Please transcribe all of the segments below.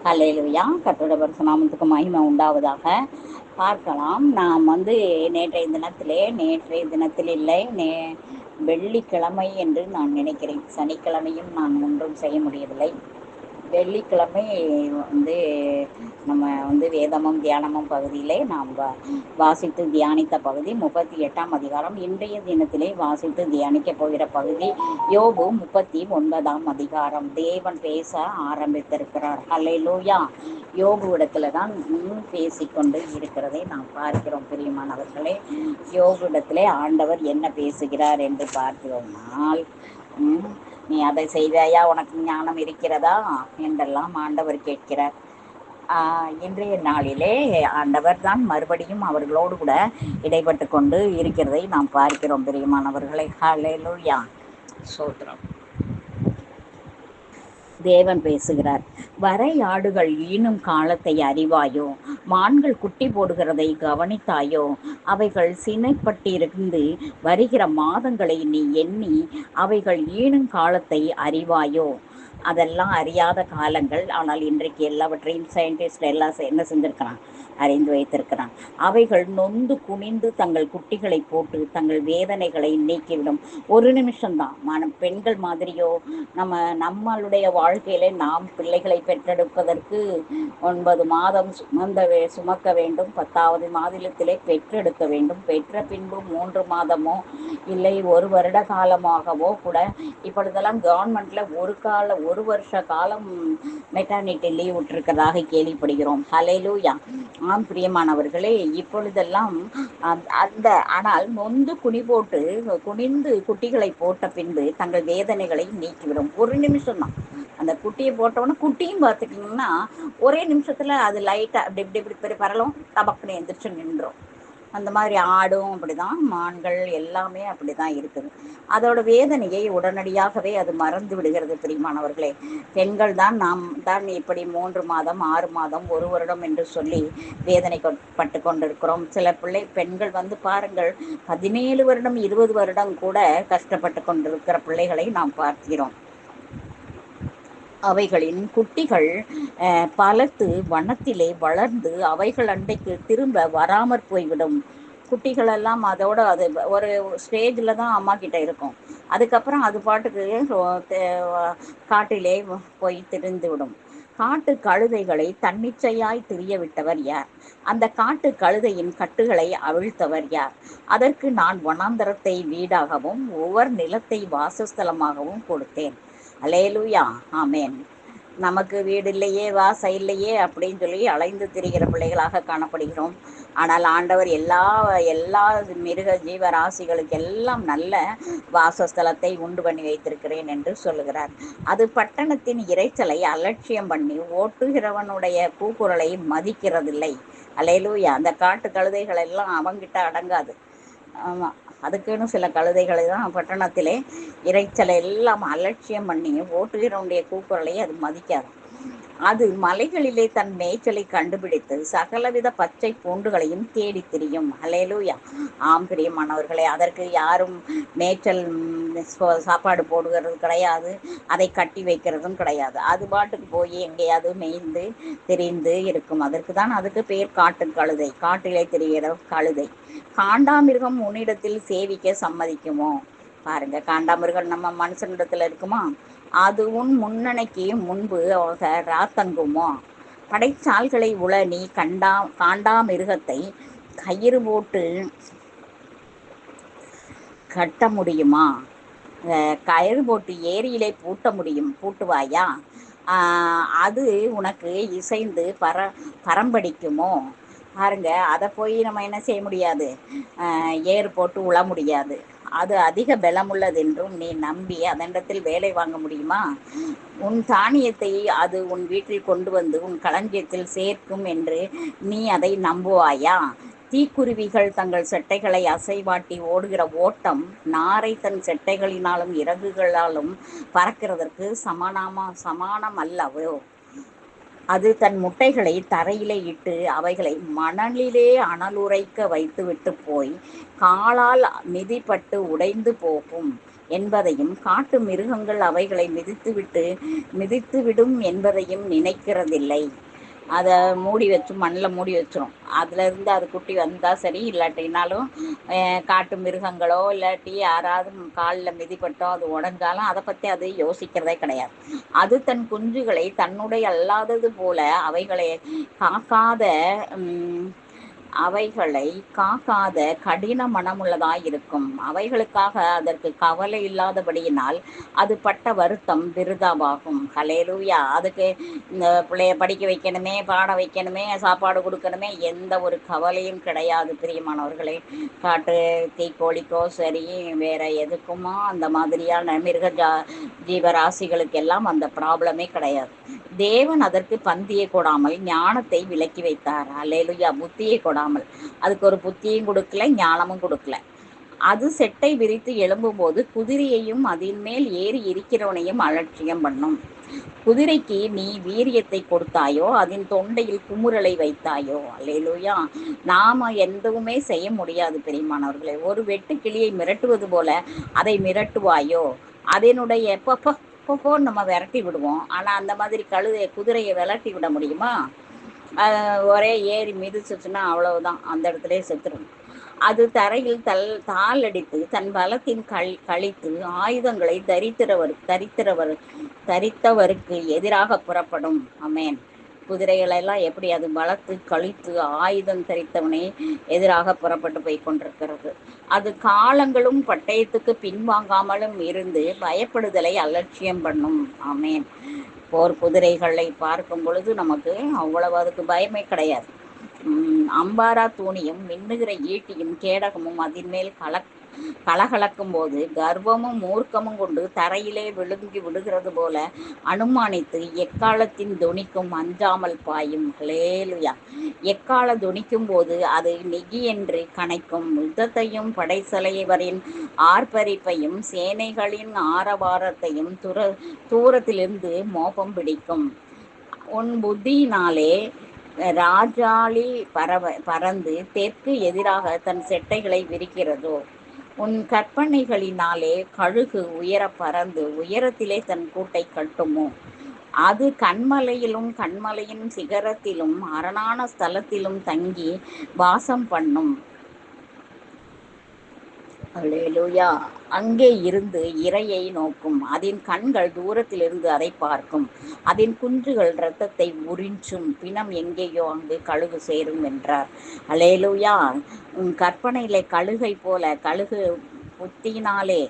ஹல்லேலூயா. கர்த்தருடைய பரிசுத்த நாமத்துக்கு மகிமை உண்டாவதாக. பார்க்கலாம். நாம் நேற்றைய தினத்தில் இல்லை, வெள்ளிக்கிழமை என்று நான் நினைக்கிறேன். சனிக்கிழமையும் நான் ஒன்றும் செய்ய முடியவில்லை. வெள்ளிக்கிழமை நம்ம வேதமும் தியானமும் பகுதியிலே நாம் வாசித்து தியானித்த பகுதி 38ஆம் அதிகாரம். இன்றைய தினத்திலே வாசித்து தியானிக்க போகிற பகுதி யோபு 39ஆம் அதிகாரம். தேவன் பேச ஆரம்பித்திருக்கிறார். ஹல்லேலூயா. யோபு இடத்துல தான் பேசிக்கொண்டு இருக்கிறதை நாம் பார்க்கிறோம். பிரியமானவர்களே, யோபு இடத்திலே ஆண்டவர் என்ன பேசுகிறார் என்று பார்க்கிறோம்னால், நீ அதை செய்தாயா, உனக்கு ஞானம் இருக்கிறதா என்றெல்லாம் ஆண்டவர் கேட்கிறார். இன்றைய நாளிலே ஆண்டவர் தான் மறுபடியும் அவர்களோடு கூட இடைப்பட்டு கொண்டு இருக்கிறதை நாம் பார்க்கிறோம். பிரியமானவர்களை, ஹல்லேலூயா, ஸ்தோத்திரம். தேவன் பேசுகிறார். வரையாடுகள் ஈனும் காலத்தை அறிவாயோ? மான்கள் குட்டி போடுகிறதை கவனித்தாயோ? அவைகள் சினைப்பட்டிருந்து வருகிற மாதங்களை நீ எண்ணி அவைகள் ஈனும் காலத்தை அறிவாயோ? அதெல்லாம் அறியாத காலங்கள். ஆனால் இன்றைக்கு எல்லாவற்றையும் சயின்டிஸ்ட் எல்லாம் என்ன செஞ்சிருக்கிறான், அறிந்து வைத்திருக்கிறான். அவைகள் நொந்து குனிந்து தங்கள் குட்டிகளை போட்டு தங்கள் வேதனைகளை நீக்கிவிடும். ஒரு நிமிஷம்தான். பெண்கள் மாதிரியோ நம்மளுடைய வாழ்க்கையில நாம் பிள்ளைகளை பெற்றெடுப்பதற்கு 9 மாதம் சுமக்க வேண்டும். 10வது மாதத்திலே பெற்றெடுக்க வேண்டும். பெற்ற பின்பு 3 மாதமோ இல்லை 1 வருட காலமாகவோ கூட இப்பொழுதெல்லாம் கவர்மெண்ட்ல ஒரு வருஷ காலம் மெட்டர்னிட்டி லீவ் விட்டுருக்கிறதாக கேள்விப்படுகிறோம். ஹல்லேலூயா. ஆம் பிரியமானவர்களே, இப்பொழுதெல்லாம் ஆனால் நொந்து குனிந்து குட்டிகளை போட்ட பின்பு தங்கள் வேதனைகளை நீக்கிவிடும். ஒரு நிமிஷம் தான். அந்த குட்டியை போட்டவொன்னே குட்டியும் பார்த்துக்கிங்கன்னா ஒரே நிமிஷத்துல அது லைட்டா இப்படி பரலும், தபக்குன்னு எந்திரிச்சு நின்றோம். அந்த மாதிரி ஆடும் அப்படிதான், மான்கள் எல்லாமே அப்படிதான் இருக்குது. அதோட வேதனையை உடனடியாகவே அது மறந்து விடுகிறது. பிரியமானவர்களே, பெண்கள் தான் நாம் தான் இப்படி 3 மாதம் 6 மாதம் 1 வருடம் என்று சொல்லி வேதனைப்பட்டு கொண்டிருக்கிறோம். சில பெண்கள் பாருங்கள், 17 வருடம் 20 வருடம் கூட கஷ்டப்பட்டு கொண்டிருக்கிற பிள்ளைகளை நாம் பார்க்கிறோம். அவைகளின் குட்டிகள் பலத்து வனத்திலே வளர்ந்து அவைகள் அண்டைக்கு திரும்ப வராமற் போய்விடும். குட்டிகள் எல்லாம் அதோட அது ஒரு ஸ்டேஜில் தான் அம்மா கிட்ட இருக்கும். அதுக்கப்புறம் அது பாட்டுக்கு காட்டிலே போய் திரிந்து விடும். காட்டு கழுதைகளை தன்னிச்சையாய் திரிய விட்டவர் யார்? அந்த காட்டு கழுதையின் கட்டுகளை அவிழ்த்தவர் யார்? அதற்கு நான் வனாந்தரத்தை வீடாகவும் ஒவ்வொரு நிலத்தை வாசஸ்தலமாகவும் கொடுத்தேன். அல்லேலூயா, ஆமேன். நமக்கு வீடு இல்லையே, வாசம் இல்லையே அப்படின்னு சொல்லி அலைந்து திரிகிற பிள்ளைகளாக காணப்படுகிறோம். ஆனால் ஆண்டவர் எல்லா மிருக ஜீவராசிகளுக்கு எல்லாம் நல்ல வாசஸ்தலத்தை உண்டு பண்ணி வைத்திருக்கிறேன் என்று சொல்லுகிறார். அது பட்டணத்தின் இறைச்சலை அலட்சியம் பண்ணி ஓட்டுகிறவனுடைய கூக்குரலை மதிக்கிறதில்லை. அல்லேலூயா. அந்த காட்டு கழுதைகள் எல்லாம் அவங்கிட்ட அடங்காது. ஆமாம், அதுக்குன்னு சில கழுதைகளை தான் பட்டணத்திலே இறைச்சலை எல்லாம் அலட்சியம் பண்ணி ஓட்டுகிறவனுடைய கூக்குரலை அது மதிக்காது. அது மலைகளிலே தன் மேய்ச்சலை கண்டுபிடித்து சகலவித பச்சை பூண்டுகளையும் தேடி திரியும். ஹல்லேலூயா. ஆம் பிரியமானவர்களே, அதற்கு யாரும் மேய்ச்சல் சாப்பாடு போடுகிறது கிடையாது, அதை கட்டி வைக்கிறதும் கிடையாது. அது பாட்டுக்கு போய் எங்கேயாவது மேய்ந்து திரிந்து இருக்கும். அதுக்கு பேர் காட்டு கழுதை, காட்டிலே திரிகிற கழுதை. காண்டாமிருகம் உன்னிடத்தில் சேவிக்க சம்மதிக்குமோ? பாருங்க, காண்டாமிருகம் நம்ம மனுஷனிடத்துல இருக்குமா? அது உன் முன்னணைக்கு முன்பு ராத்தங்குமோ? படைச்சால்களை உள நீ காண்டாமிருகத்தை கயிறு போட்டு கட்ட முடியுமா? கயிறு போட்டு ஏரியிலே பூட்டுவாயா? அது உனக்கு இசைந்து பரம்படிக்குமோ? பாருங்க, அதை போய் நம்ம என்ன செய்ய முடியாது, ஏறு போட்டு உழ முடியாது. அது அதிக பலமுள்ளது என்றும் நீ நம்பி அதனிடத்தில் வேலை வாங்க முடியுமா? உன் தானியத்தை அது உன் வீட்டில் கொண்டு வந்து உன் களஞ்சியத்தில் சேர்க்கும் என்று நீ அதை நம்புவாயா? தீக்குருவிகள் தங்கள் செட்டைகளை அசைவாட்டி ஓடுகிற ஓட்டம் நாரை தன் செட்டைகளினாலும் இறகுகளாலும் பறக்கிறதற்கு சமானம் அல்லவோ? அது தன் முட்டைகளை தரையிலே இட்டு அவைகளை மணலிலே அனலுரைக்க வைத்துவிட்டு போய் காலால் மிதிப்பட்டு உடைந்து போகும். என்பதையும், காட்டு மிருகங்கள் அவைகளை மிதித்துவிடும் என்பதையும் நினைக்கிறதில்லை. அதை மூடி வச்சு மண்ணில் மூடி வச்சிரும். அதுலேருந்து அது குட்டி வந்தால் சரி, இல்லாட்டினாலும் காட்டு மிருகங்களோ இல்லாட்டி யாராவது காலில் மிதிப்பட்டோ அது உடஞ்சாலும் அதை பற்றி அது யோசிக்கிறதே கிடையாது. அது தன் குஞ்சுகளை தன்னுடைய அல்லாதது போல அவைகளை காக்காத கடின மனமுள்ளதாயிருக்கும். அவைகளுக்காக அதற்கு கவலை இல்லாதபடியினால் அது பட்ட வருத்தம் விருதாவாகும். ஹல்லேலூயா. அதுக்கு இந்த பிள்ளைய படிக்க வைக்கணுமே, பாட வைக்கணுமே, சாப்பாடு கொடுக்கணுமே, எந்த ஒரு கவலையும் கிடையாது பிரியமானவர்களே. காட்டு தீக்கோழிக்கோ சரி, வேற எதுக்குமோ அந்த மாதிரியான ஜீவராசிகளுக்கெல்லாம் அந்த ப்ராப்ளமே கிடையாது. தேவன் அதற்கு பந்தியை கொடாமல் ஞானத்தை விலக்கி வைத்தார். அல்லேலூயா. புத்தியை கொடாமல், அதுக்கு ஒரு புத்தியும் கொடுக்கல, ஞானமும் கொடுக்கல. அது செட்டை விரித்து எழும்பும் போது குதிரையையும் அதன் மேல் ஏறி இருக்கிறவனையும் அலட்சியம் பண்ணும். குதிரைக்கு நீ வீரியத்தை கொடுத்தாயோ, அதன் தொண்டையில் குமுறலை வைத்தாயோ. அல்லேலூயா. நாம எதுவுமே செய்ய முடியாது பெரியமானவர்களே. ஒரு வெட்டு கிளியை மிரட்டுவது போல அதை மிரட்டுவாயோ? அதனுடைய போன்னு நம்ம விரட்டி விடுவோம். ஆனால் அந்த மாதிரி குதிரையை விரட்டி விட முடியுமா? ஒரே ஏறி மிதிச்சிச்சுன்னா அவ்வளவுதான், அந்த இடத்துல செத்துடும். அது தரையில் தாளடித்து தன் பலத்தின் கழித்து ஆயுதங்களை தரித்தவருக்கு எதிராக புறப்படும். அமேன். குதிரைகளெல்லாம் எப்படி அது பலத்து கழித்து ஆயுதம் தரித்தவனே எதிராக புறப்பட்டு போய் கொண்டிருக்கிறது. அது காலங்களும் பட்டயத்துக்கு பின்வாங்காமலும் இருந்து பயப்படுதலை அலட்சியம் பண்ணும். ஆமேன். போர் குதிரைகளை பார்க்கும் பொழுது நமக்கு அவ்வளவு அதுக்கு பயமே கிடையாது. அம்பாரா தூணியும் மின்னுகிற ஈட்டியும் கேடகமும் அதன் மேல் கலகலக்கும் போது கர்வமும் மூர்க்கமும் கொண்டு தரையிலே விழுங்கி விடுகிறது போல அனுமானித்து எக்காலத்தின் துணிக்கும் அஞ்சாமல் பாயும். ஹல்லேலூயா. எக்கால துணிக்கும் போது அது நெகி என்று கனைக்கும். யுத்தத்தையும் படைசலைவரின் ஆர்ப்பரிப்பையும் சேனைகளின் ஆரவாரத்தையும் தூரத்திலிருந்து மோப்பம் பிடிக்கும். உன் புத்தியினாலே ராஜாளி பறந்து தெற்கு எதிராக தன் செட்டைகளை விரிக்கிறதோ? உன் கற்பனைகளினாலே கழுகு உயர பறந்து உயரத்திலே தன் கூட்டை கட்டுமோ? அது கண்மலையின் சிகரத்திலும் அரணான ஸ்தலத்திலும் தங்கி வாசம் பண்ணும். அல்லேலூயா. அங்கே இருந்து இரையை நோக்கும். அதன் கண்கள் தூரத்திலிருந்து அதை பார்க்கும். அதன் குஞ்சுகள் இரத்தத்தை உறிஞ்சும். பிணம் எங்கேயோ அங்கு கழுகு சேரும் என்றார். அல்லேலூயா. கற்பனையிலே கழுகை போல, கழுகு புத்தியினாலே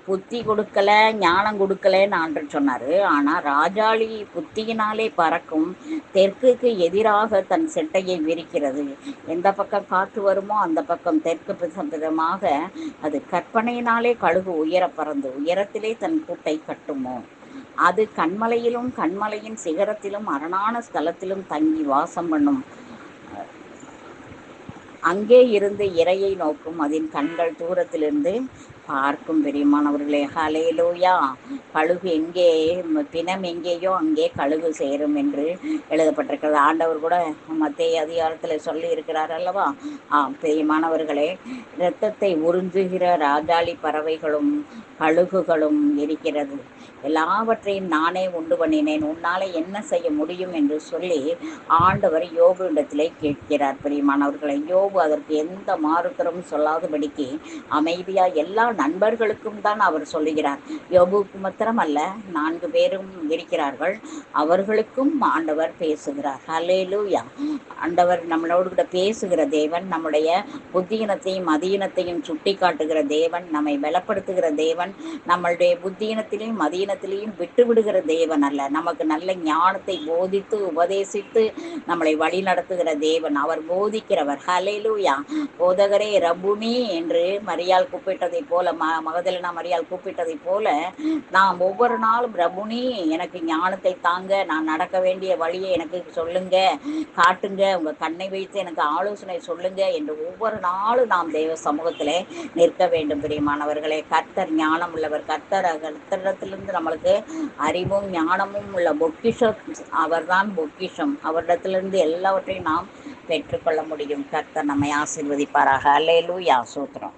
புத்தி கொடுக்கல, ஞானம் கொடுக்கலன்னு ஆண்டவர் சொன்னார். ஆனால் ராஜாளி புத்தியினாலே பறக்கும். தெற்குக்கு எதிராக தன் செட்டையை விரிக்கிறது. எந்த பக்கம் காற்று வருமோ அந்த பக்கம் தெற்கு விதமாக அது கற்பனையினாலே கழுகு உயர பறந்து உயரத்திலே தன் கூட்டை கட்டுமோ? அது கண்மலையின் சிகரத்திலும் அரணான ஸ்தலத்திலும் தங்கி வாசம் பண்ணும். அங்கே இருந்து இரையை நோக்கும். அதன் கண்கள் தூரத்திலிருந்து பார்க்கும். பெரியமானவர்களே. ஹல்லேலூயா. கழுகு எங்கே, பிணம் எங்கேயோ அங்கே கழுகு சேரும் என்று எழுதப்பட்டிருக்கிறது. ஆண்டவர் கூட மத்தேயு அதிகாரத்தில் சொல்லி இருக்கிறார் அல்லவா? பெரியமானவர்களே, இரத்தத்தை உறிஞ்சுகிற ராஜாளி பறவைகளும் கழுகுகளும் இருக்கிறது. எல்லாவற்றையும் நானே உண்டு பண்ணினேன், உன்னாலே என்ன செய்ய முடியும் என்று சொல்லி ஆண்டவர் யோபு இடத்திலே கேட்கிறார். பிரியமானவர்களை, யோபு அதற்கு எந்த மாறுத்தரமும் சொல்லாதபடிக்கு அமைதியா எல்லா நண்பர்களுக்கும் தான் அவர் சொல்லுகிறார். யோபுக்கு மாத்திரம் அல்ல, 4 பேரும் இருக்கிறார்கள், அவர்களுக்கும் ஆண்டவர் பேசுகிறார். ஹல்லேலூயா. ஆண்டவர் நம்மளோடு கூட பேசுகிற தேவன், நம்முடைய புத்தியினத்தையும் மதியினத்தையும் சுட்டி காட்டுகிற தேவன், நம்மை பலப்படுத்துகிற தேவன், நம்மளுடைய புத்தியினத்திலையும் மதியினத்திலையும் விட்டு விடுகிற தேவன் அல்ல. நமக்கு நல்ல ஞானத்தை போதித்து உபதேசித்து நம்மளை வழி நடத்துகிற தேவன். அவர் போதிக்கிறவர். ஹல்லேலூயா. போதகரே ரபுனி என்று மரியாள் கூப்பிட்டதை போல, மகதலேனா மரியாள் கூப்பிட்டதை போல, நாம் ஒவ்வொரு நாளும் ரபுனி எனக்கு ஞானத்தை தாங்க, நான் நடக்க வேண்டிய வழியை எனக்கு சொல்லுங்க, காட்டுங்க, உங்கள் கண்ணை வைத்து எனக்கு ஆலோசனை சொல்லுங்க என்று ஒவ்வொரு நாளும் நாம் தேவ சமூகத்திலே நிற்க வேண்டும். பிரியமானவர்களே, கர்த்தர் ஞானம் உள்ளவர். கர்த்தரிடத்திலிருந்து நம்மளுக்கு அறிவும் ஞானமும் உள்ள பொக்கிஷம் அவர்தான் பொக்கிஷம். அவரிடத்திலிருந்து எல்லாவற்றையும் நாம் பெற்றுக்கொள்ள முடியும். கர்த்தர் நம்மை ஆசீர்வதிப்பாராக. அல்லேலூயா. ஸ்தோத்திரம்.